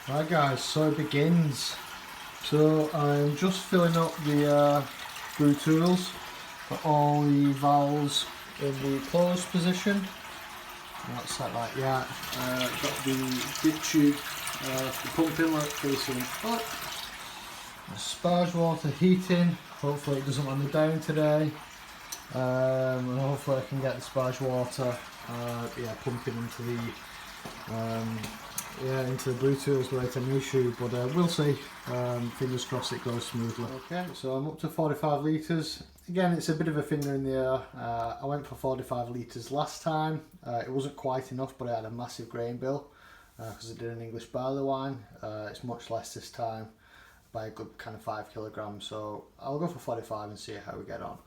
Right guys, so it begins. So I'm just filling up the BrewTools for all the valves in the closed position. Not set like that. Got the dip tube, the pump inlet facing up. The sparge water heating. Hopefully it doesn't let me down today. And hopefully I can get the sparge water pumping into the into the BrewTools without any issue, but we'll see. Fingers crossed it goes smoothly. Okay, so I'm up to 45 litres. Again, it's a bit of a finger in the air. I went for 45 litres last time. It wasn't quite enough, but I had a massive grain bill because I did an English barley wine. It's much less this time by a good kind of 5 kilograms, so I'll go for 45 and see how we get on.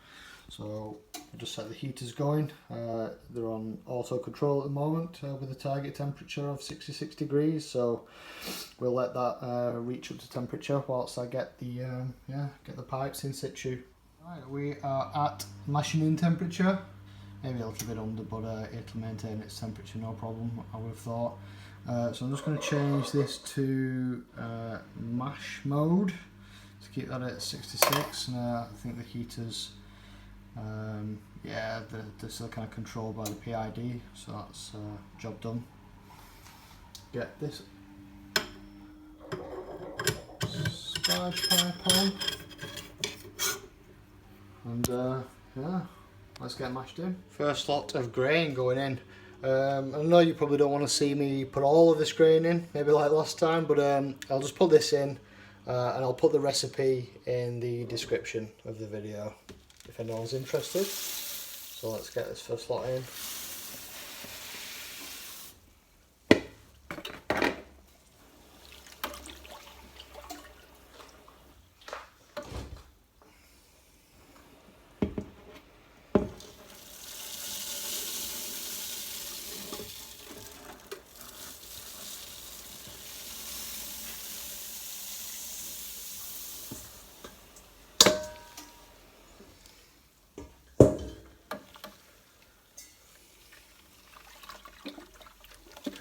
So I just set the heaters going. They're on auto control at the moment with a target temperature of 66 degrees. So we'll let that reach up to temperature whilst I get the get the pipes in situ. Right, we are at mashing in temperature. Maybe a little bit under, but it'll maintain its temperature no problem, I would have thought. So I'm just going to change this to mash mode to keep that at 66. I think the heaters. They're still kind of controlled by the PID, so that's job done. Get this sparge pipe on, and let's get mashed in. First lot of grain going in. I know you probably don't want to see me put all of this grain in, maybe like last time, but I'll just put this in, and I'll put the recipe in the description of the video if anyone's interested. So let's get this first lot in.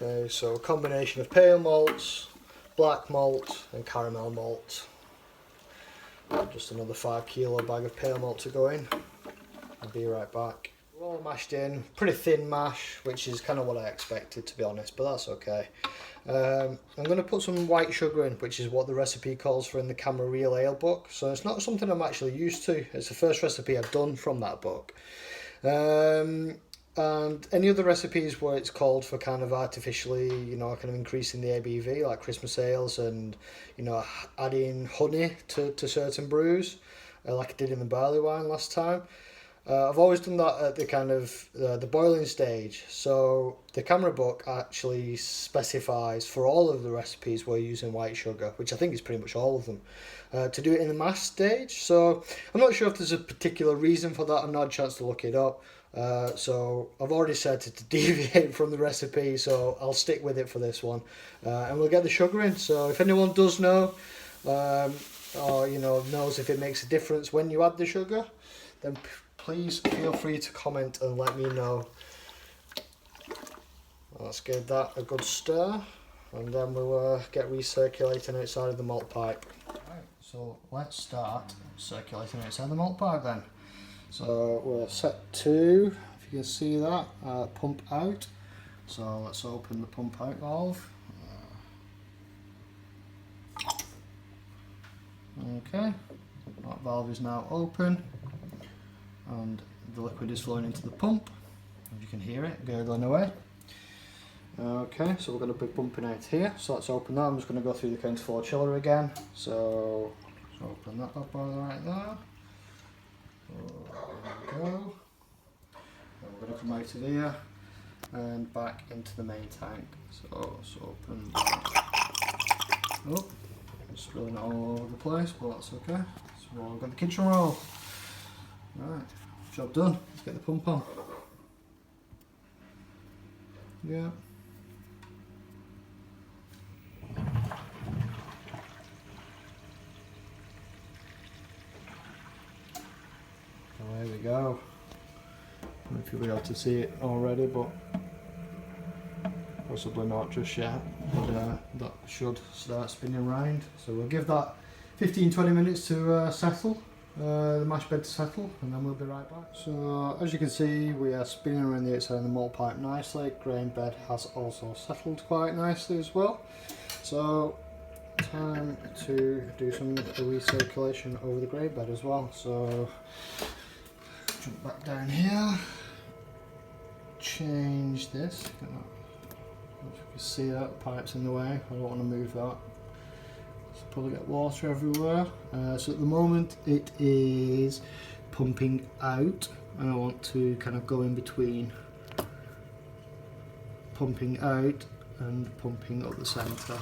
Okay, so a combination of pale malts, black malt and caramel malt. Just another 5 kilo bag of pale malt to go in. I'll be right back. We're all mashed in, pretty thin mash, which is kind of what I expected, to be honest, but that's okay. I'm going to put some white sugar in, which is what the recipe calls for in the Camra Real Ale book. So it's not something I'm actually used to. It's the first recipe I've done from that book. And any other recipes where it's called for kind of artificially, kind of increasing the ABV, like Christmas ales and, adding honey to certain brews, like I did in the barley wine last time. I've always done that at the kind of the boiling stage. So the Camra book actually specifies for all of the recipes we're using white sugar, which I think is pretty much all of them, to do it in the mash stage. So I'm not sure if there's a particular reason for that. I've not had a chance to look it up. So I've already set it to deviate from the recipe, so I'll stick with it for this one, and we'll get the sugar in. So if anyone does know, or knows if it makes a difference when you add the sugar, then please feel free to comment and let me know. Let's give that a good stir, and then we'll get recirculating outside of the malt pipe. Right, so let's start circulating outside the malt pipe then. So we're set to, if you can see that, pump out. So let's open the pump out valve. Okay, that valve is now open and the liquid is flowing into the pump. As you can hear it gurgling away. Okay, so we're going to be pumping out here. So let's open that. I'm just going to go through the counter floor chiller again. So let's open that up right there. There we go. And we're going to come out of here and back into the main tank. So let's open that. Oh, it's spilling all over the place, but that's okay. So we've got the kitchen roll. Right, job done. Let's get the pump on. Yeah. There we go. I don't know if you'll be able to see it already, but possibly not just yet. but that should start spinning round. So we'll give that 15-20 minutes to settle, the mash bed to settle, and then we'll be right back. So as you can see, we are spinning around the outside of the malt pipe nicely. Grain bed has also settled quite nicely as well. So time to do some recirculation over the grain bed as well. So jump back down here, change this. If you can see that, the pipe's in the way, I don't want to move that. So probably get water everywhere. So at the moment it is pumping out, and I want to kind of go in between pumping out and pumping up the centre.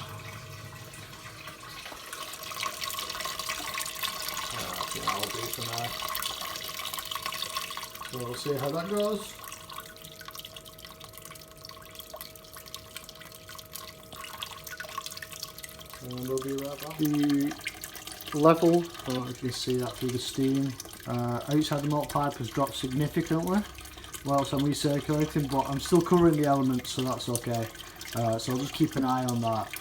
I think that'll do for now. So we'll see how that goes. And we'll be right back. The level, I don't know if you can see that through the steam, outside the malt pipe has dropped significantly whilst I'm recirculating, but I'm still covering the elements, so that's okay. So I'll just keep an eye on that,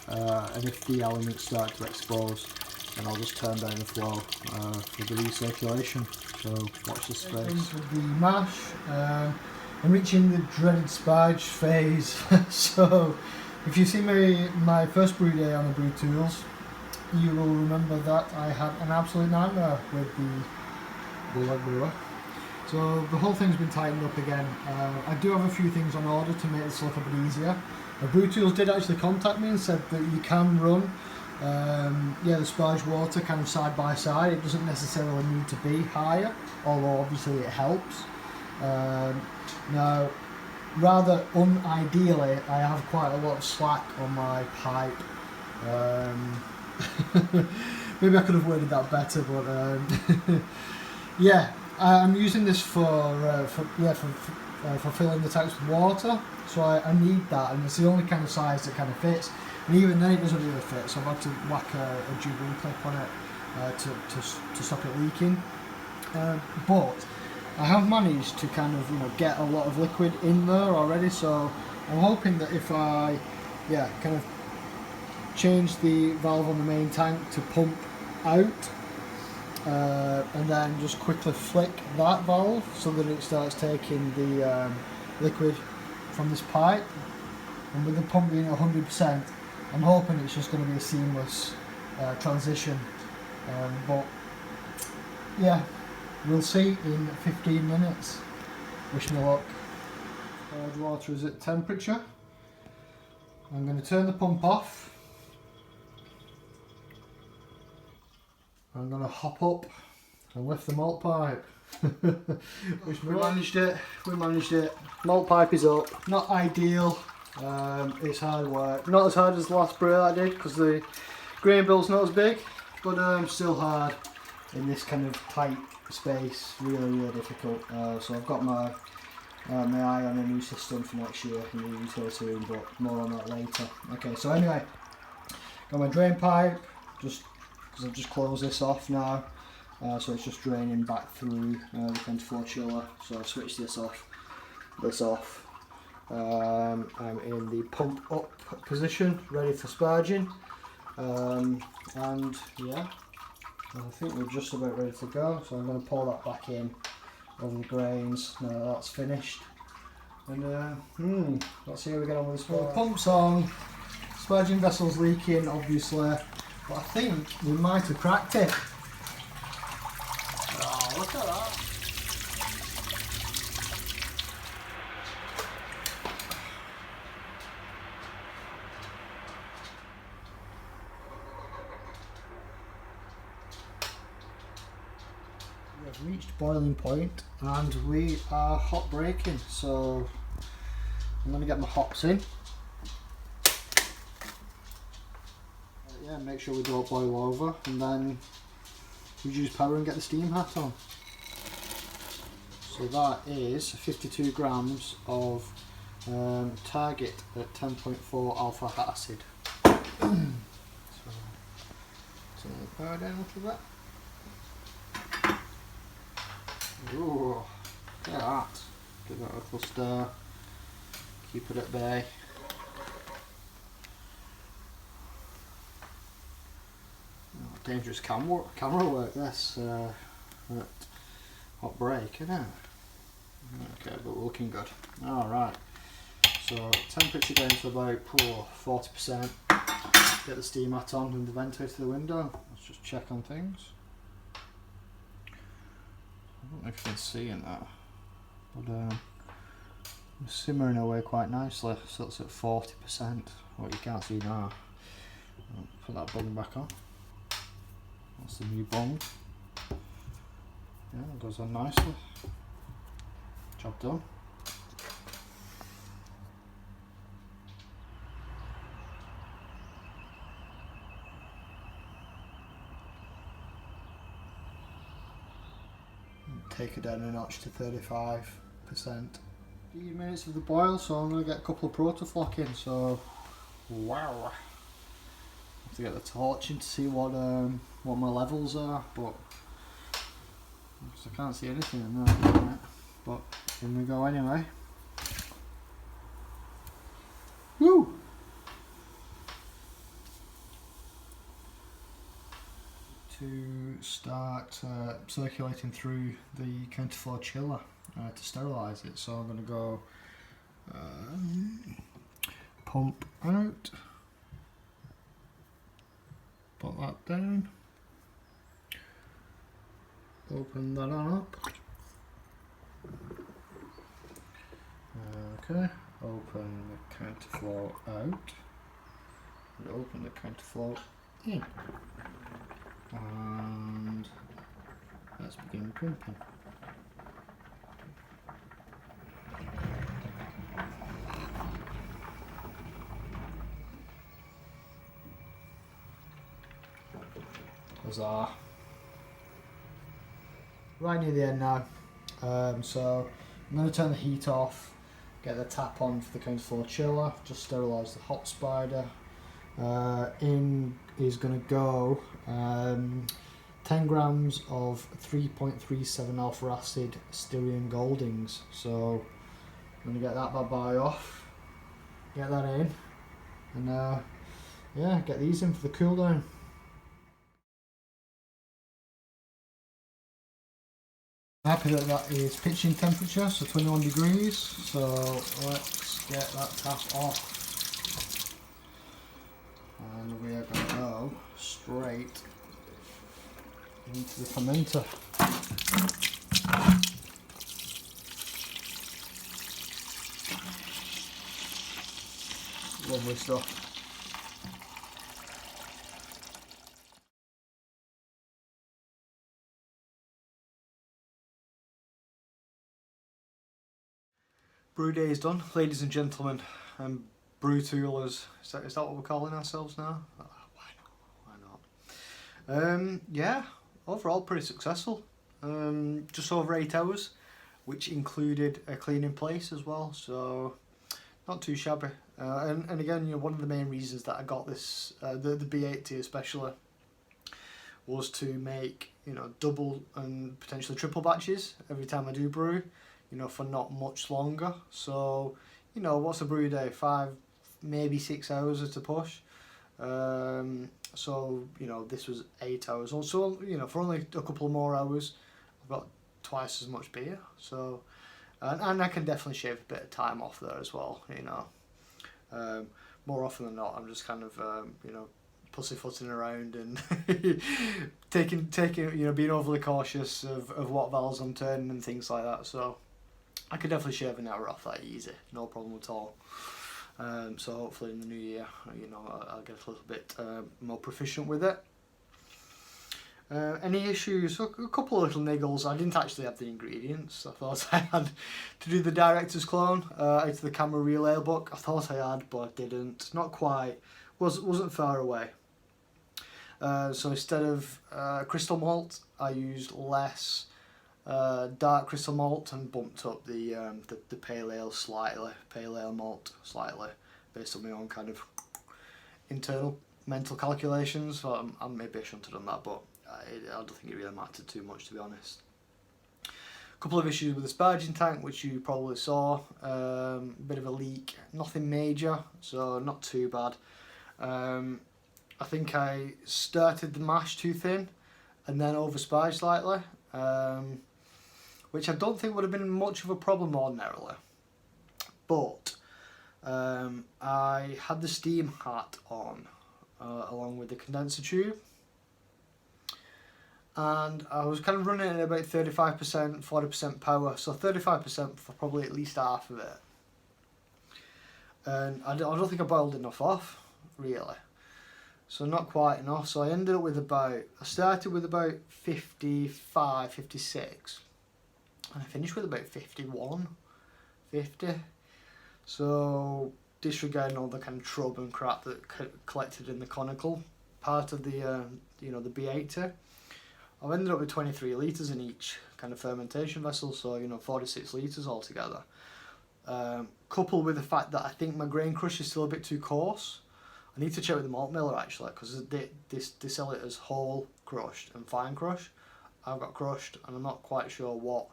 and if the elements start to expose, then I'll just turn down the flow for the recirculation. So watch the space. With the mash, I'm reaching the dreaded sparge phase. So if you see my first brew day on the BrewTools, you will remember that I had an absolute nightmare with the leg brewer. So the whole thing's been tightened up again. I do have a few things on order to make this look a bit easier. BrewTools did actually contact me and said that you can run the sparge water kind of side by side. It doesn't necessarily need to be higher, although obviously it helps. Now, rather unideally, I have quite a lot of slack on my pipe. Maybe I could have worded that better, but yeah, I'm using this for filling the tanks with water. So I need that, and it's the only kind of size that kind of fits. And even then, it doesn't really fit. So I've had to whack a Jubilee clip on it to stop it leaking. But I have managed to kind of get a lot of liquid in there already. So I'm hoping that if I kind of change the valve on the main tank to pump out, and then just quickly flick that valve so that it starts taking the liquid from this pipe, and with the pump being 100%, I'm hoping it's just going to be a seamless transition. But yeah, we'll see in 15 minutes. Wish me luck. Sparge water is at temperature. I'm going to turn the pump off. I'm going to hop up and lift the malt pipe. We managed it. Malt pipe is up. Not ideal. It's hard work. Not as hard as the last brew I did because the grain bill's not as big, but still hard in this kind of tight space. Really difficult. So I've got my eye on a new system for next year in the utility room, but more on that later. Okay, so anyway, got my drain pipe, just because I've just closed this off now. So it's just draining back through the 24 chiller. So I've switched this off. I'm in the pump up position, ready for sparging. And yeah, I think we're just about ready to go. So I'm going to pour that back in over the grains. Now that's finished. And let's see how we get on with this. Well, pump's on, sparging vessel's leaking obviously, but I think we might have cracked it. Oh, look at that. We have reached boiling point and we are hot breaking, so I'm going to get my hops in. Yeah, make sure we don't boil over, and then reduce power and get the steam hat on. So that is 52 grams of target at 10.4 alpha acid. So turn the power down a little bit. Ooh, look at that. Give that a little stir. Keep it at bay. dangerous camera work this at hot break, isn't it? Okay, but we're looking good. Alright, so temperature down to about 40%. Get the steam hat on and the ventilator to the window. Let's just check on things. I don't know if you can see in that, but simmering away quite nicely, so it's at 40%. What you can't see now. I'll put that bung back on. That's the new bung. Yeah, it goes on nicely. Job done. Take it down a notch to 35%. Few minutes of the boil, so I'm going to get a couple of protoflock in. So, wow. I have to get the torch in to see what my levels are, but I can't see anything in there. But in we go anyway. Woo! To start circulating through the counterflow chiller to sterilise it. So I'm going to go pump out, put that down, open that on up, okay, open the counterflow out, and open the counterflow in. And let's begin pumping. Huzzah. Right near the end now. So I'm going to turn the heat off, get the tap on for the counterflow chiller, just sterilise the hot spider. In is going to go 10 grams of 3.37 alpha acid Styrian Goldings. So I'm going to get that bad boy off, get that in, and yeah, get these in for the cool down. Happy that that is pitching temperature, so 21 degrees. So let's get that tap off. And we are going to go straight into the fermenter. Lovely stuff. Brew day is done, ladies and gentlemen. BrewTools, is that what we're calling ourselves now? Why not? Yeah, overall pretty successful. Just over 8 hours, which included a clean in place as well, so not too shabby. And again, you know, one of the main reasons that I got this, the B80 especially, was to make, you know, double and potentially triple batches every time I do brew, you know, for not much longer. So, you know, what's a brew day? 5, maybe 6 hours at a push. So, you know, this was 8 hours. Also, you know, for only a couple more hours, I've got twice as much beer. So, and I can definitely shave a bit of time off there as well, you know. More often than not, I'm just kind of, you know, pussyfooting around and taking, you know, being overly cautious of what valves I'm turning and things like that. So, I could definitely shave an hour off that easy, no problem at all. So hopefully in the new year, you know, I'll get a little bit more proficient with it. Any issues? A couple of little niggles. I didn't actually have the ingredients. I thought I had to do the director's clone out of the Camra relay book. I thought I had, but I didn't. Not quite. Wasn't far away. So instead of crystal malt, I used less dark crystal malt and bumped up the pale ale slightly, pale ale malt slightly, based on my own kind of internal mental calculations. So maybe I shouldn't have done that, but I don't think it really mattered too much, to be honest. A couple of issues with the sparging tank, which you probably saw. Bit of a leak, nothing major, so not too bad. I think I started the mash too thin and then over-sparged slightly, which I don't think would have been much of a problem ordinarily. But I had the steam hat on along with the condenser tube, and I was kind of running at about 35%, 40% power, so 35% for probably at least half of it. And I don't think I boiled enough off, really. So not quite enough, so I ended up with I started with about 55, 56, and I finished with about 51, 50. So disregarding all the kind of trub and crap that collected in the conical part of the, you know, the B80, I've ended up with 23 litres in each kind of fermentation vessel, so, you know, 46 litres altogether. Coupled with the fact that I think my grain crush is still a bit too coarse. I need to check with the malt miller actually, because they sell it as whole crushed and fine crush. I've got crushed, and I'm not quite sure what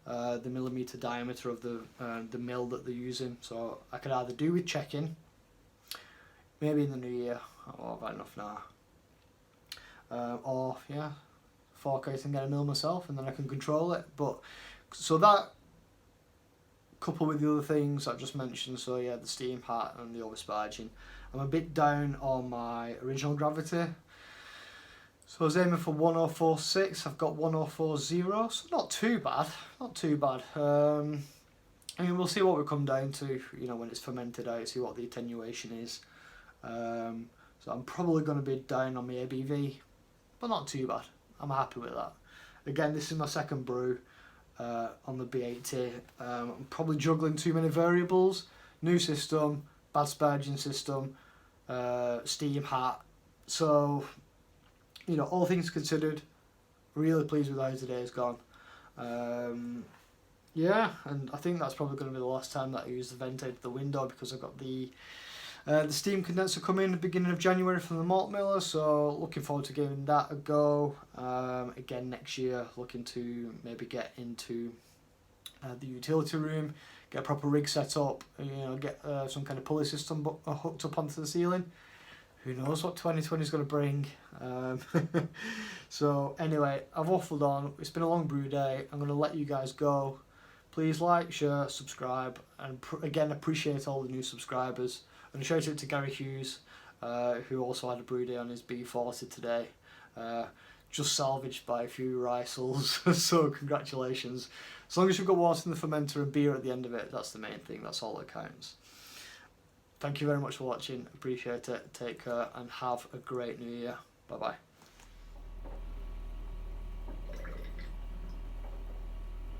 the millimetre diameter of the mill that they're using. So I could either do with checking, maybe in the new year. Oh, I've had enough now. Or yeah, fork out and get a mill myself, and then I can control it. But so that, coupled with the other things I've just mentioned, so yeah, the steam hat and the over-sparging, I'm a bit down on my original gravity. So I was aiming for 1046, I've got 1040, so not too bad, not too bad. I mean, we'll see what we come down to, you know, when it's fermented out, see what the attenuation is. So I'm probably going to be down on my ABV, but not too bad. I'm happy with that. Again, this is my second brew on the B80. I'm probably juggling too many variables. New system, bad sparging system, steam hat. So, you know, all things considered, really pleased with how today's gone. Yeah, and I think that's probably going to be the last time that I use the vent out of the window, because I've got the steam condenser coming in the beginning of January from the malt miller, so looking forward to giving that a go. Again next year, looking to maybe get into the utility room, get a proper rig set up, you know, get some kind of pulley system hooked up onto the ceiling. Who knows what 2020 is going to bring. So anyway, I've waffled on. It's been a long brew day. I'm going to let you guys go. Please like, share, subscribe, and again, appreciate all the new subscribers. And a shout out to Gary Hughes, who also had a brew day on his B40 today. Just salvaged by a few ricels, so congratulations. As long as you've got water in the fermenter and beer at the end of it, that's the main thing, that's all that counts. Thank you very much for watching, appreciate it, take care, and have a great new year. Bye bye.